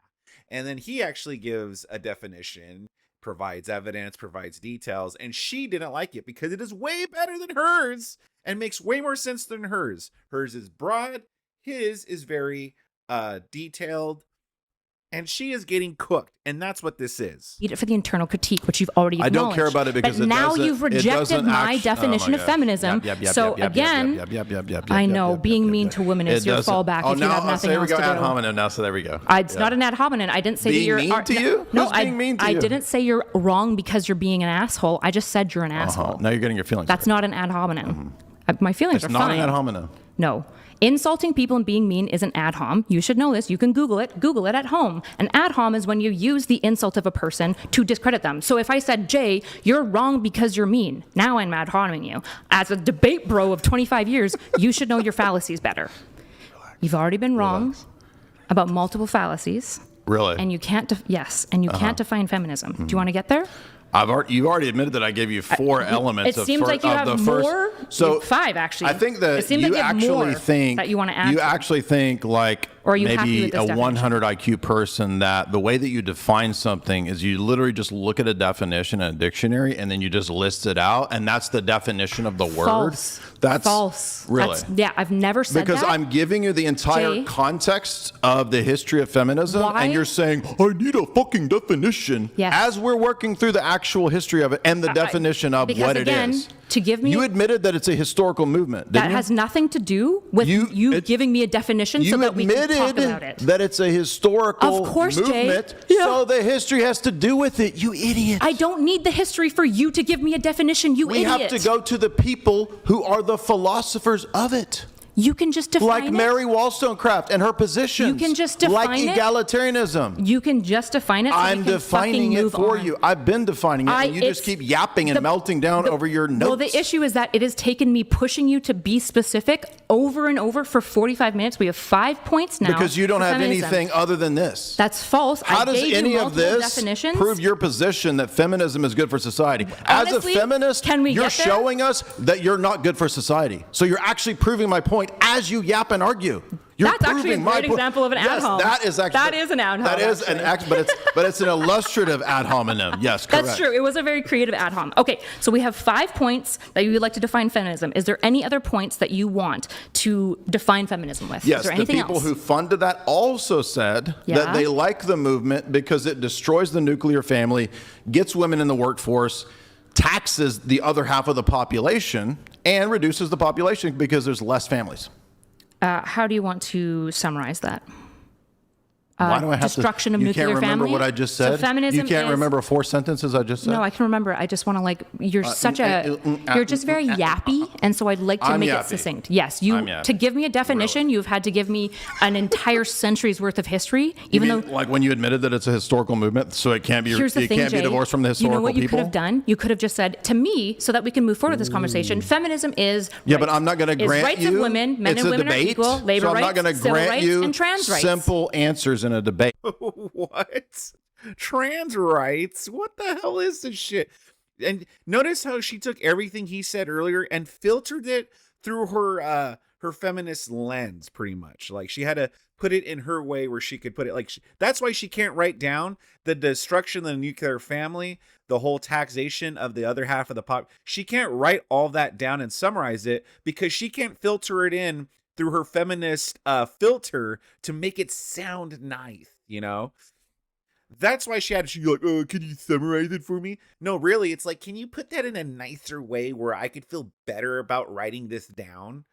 And then he actually gives a definition, provides evidence, provides details, and she didn't like it because it is way better than hers and makes way more sense than hers. Hers is broad, his is very detailed, and she is getting cooked, and that's what this is. Eat it for the internal critique, which you've already acknowledged. I don't care about it because but now you've rejected my definition of feminism. So again, I know being mean to women is your fallback if you have nothing else to do. Ad hominem now, so there we go. It's not an ad hominem. I didn't say that you're mean to you. No, being mean to you? I didn't say you're wrong because you're being an asshole. I just said you're an asshole. Now you're getting your feelings. That's not an ad hominem. My feelings are fine. It's not an ad hominem. No. Insulting people and being mean isn't ad hom. You should know this. You can Google it. Google it at home. An ad hom is when you use the insult of a person to discredit them. So if I said, Jay, you're wrong because you're mean, now I'm ad homing you. As a debate bro of 25 years, you should know your fallacies better. You've already been wrong about multiple fallacies. Really? And you can't, can't define feminism. Do you want to get there? You've already admitted that I gave you four elements. It seems like you have more. So 5 actually. I think that it seems you like actually think that you want to add. You actually think like Or are you happy maybe with this a definition? 100 IQ person that the way that you define something is you literally just look at a definition in a dictionary and then you just list it out, and that's the definition of the word. False. That's false. Really? Yeah, I've never said Because that. I'm giving you the entire Jay? context of the history of feminism, Why? and you're saying, I need a fucking definition. Yes. As we're working through the actual history of it and the definition of because what again, it is. to give me You admitted that it's a historical movement, didn't that you? has nothing to do with you giving me a definition so You that we can talk admitted about it. that it's a historical Of course, Jay. movement, Yeah. so the history has to do with it, you idiot. I don't need the history for you to give me a definition, you We idiot. have to go to the people who are the philosophers of it. You can just define Like it. Mary Wollstonecraft and her positions. You can just define like it. egalitarianism. You can just define it so I'm we can defining fucking it move for on. you. I've been defining it, and you just keep yapping and melting down over your notes. Well, the issue is that it has taken me pushing you to be specific over and over for 45 minutes. We have 5 points now. Because you don't for have feminism. anything other than this. That's false. How I does gave any you of multiple this definitions. prove your position that feminism is good for society? Honestly, As a feminist, can we you're get there? showing us that you're not good for society. So you're actually proving my point as you yap and argue. You're That's actually a proving my great point. example of an ad Yes, hom. that is actually That is an ad hom, That is an actually. but it's an illustrative ad hominem. Yes, correct. That's true. It was a very creative ad hom. Okay, so we have 5 points that you would like to define feminism. Is there any other points that you want to define feminism with? Yes, Is there the anything people else? who funded that also said Yeah. that they like the movement because it destroys the nuclear family, gets women in the workforce, taxes the other half of the population, and reduces the population because there's less families. How do you want to summarize that? Why do I have destruction to? of You nuclear can't remember family? what I just So said? feminism You can't is- remember 4 sentences I just said? No, I can remember. I just want to you're you're just very yappy, and so I'd like to I'm make it yappy. succinct. Yes, I'm yappy. to give me a definition, Really? you've had to give me an entire century's worth of history, You even mean, though. like when you admitted that it's a historical movement, so it can't be Here's the it thing, can't Jay. be divorced from the You historical know what you people? could have done? You could have just said to me, so that we can move forward with this conversation. Feminism is Yeah, rights. but I'm not going to Is grant rights you. of women, men it's and a women debate, are equal, labor so I'm rights, not going to civil grant rights, you and trans rights. simple answers in a debate. What? Trans rights? What the hell is this shit? And notice how she took everything he said earlier and filtered it through her feminist lens, pretty much. Like she had to put it in her way where she could put it. Like that's why she can't write down the destruction of the nuclear family, the whole taxation of the other half of the pop. She can't write all that down and summarize it because she can't filter it in through her feminist filter to make it sound nice, you know? That's why she's like, oh, can you summarize it for me? No, really, it's like, can you put that in a nicer way where I could feel better about writing this down?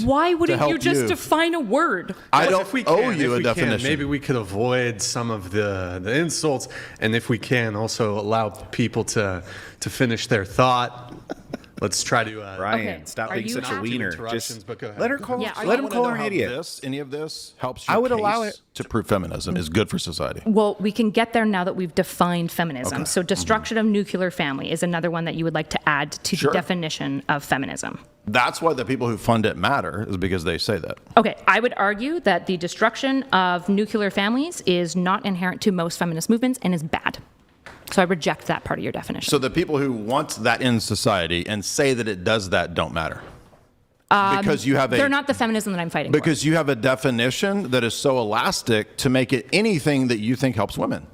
Why wouldn't help you just you. define a word? I Well, don't if we owe can, you if a we can, definition. maybe we could avoid some of the insults, and if we can, also allow people to finish their thought. Let's try to. Ryan, Okay, stop are being you such a happy? wiener. Interruptions, Just but go ahead. let her call. Yeah, are let you- him call her an How idiot. Any of this helps your I would case allow it. to prove feminism is good for society. Well, we can get there now that we've defined feminism. So destruction of nuclear family is another one that you would like to add to Sure. the definition of feminism. That's why the people who fund it matter, is because they say that. Okay, I would argue that the destruction of nuclear families is not inherent to most feminist movements and is bad. So I reject that part of your definition. So the people who want that in society and say that it does that don't matter. Because you have They're not the feminism that I'm fighting for. because you have a definition that is so elastic to make it anything that you think helps women.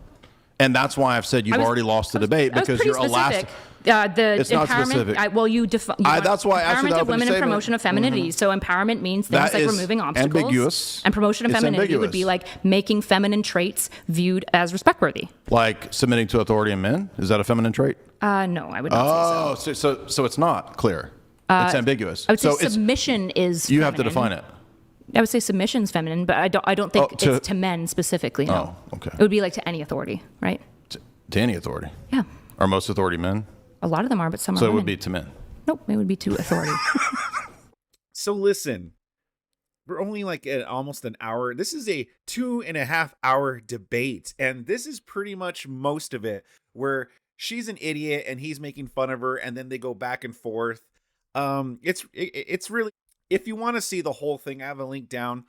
And that's why I've said you've already lost the debate, I was because pretty you're elastic. specific. The It's not empowerment. specific. That's why I asked you empowerment that of women opening and statement. promotion of femininity. So empowerment means things That like is removing obstacles. ambiguous. And promotion of It's femininity would be ambiguous. like making feminine traits viewed as respect-worthy. Like submitting to authority in men? Is that a feminine trait? No, I would not say so. So it's not clear. It's ambiguous. I would say so it's, submission is. you have to feminine. define it. I would say submission's feminine, but I don't think to- it's to men specifically. No. Oh, okay. It would be like to any authority, right? To any authority. Yeah. Are most authority men? A lot of them are, but some are So it women. would be to men. Nope, it would be to authority. So listen, we're only like at almost an hour. This is a 2.5 hour debate, and this is pretty much most of it, where she's an idiot and he's making fun of her, and then they go back and forth. It's really, if you want to see the whole thing, I have a link down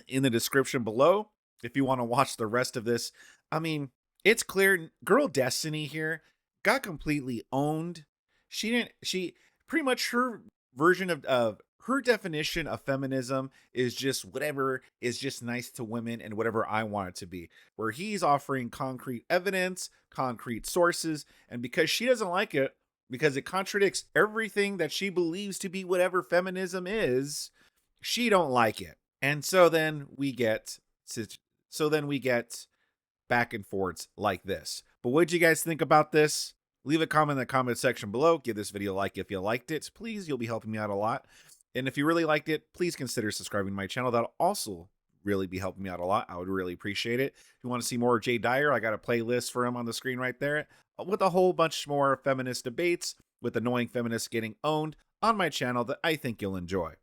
in the description below. If you want to watch the rest of this, I mean, it's clear Girl Destiny here got completely owned. She pretty much her version of Her definition of feminism is just whatever is just nice to women and whatever I want it to be, where he's offering concrete evidence, concrete sources, and because she doesn't like it, because it contradicts everything that she believes to be whatever feminism is, she don't like it. And so then we get back and forths like this. But what did you guys think about this? Leave a comment in the comment section below. Give this video a like if you liked it. Please, you'll be helping me out a lot. And if you really liked it, please consider subscribing to my channel. That'll also really be helping me out a lot. I would really appreciate it. If you want to see more of Jay Dyer, I got a playlist for him on the screen right there with a whole bunch more feminist debates with annoying feminists getting owned on my channel that I think you'll enjoy.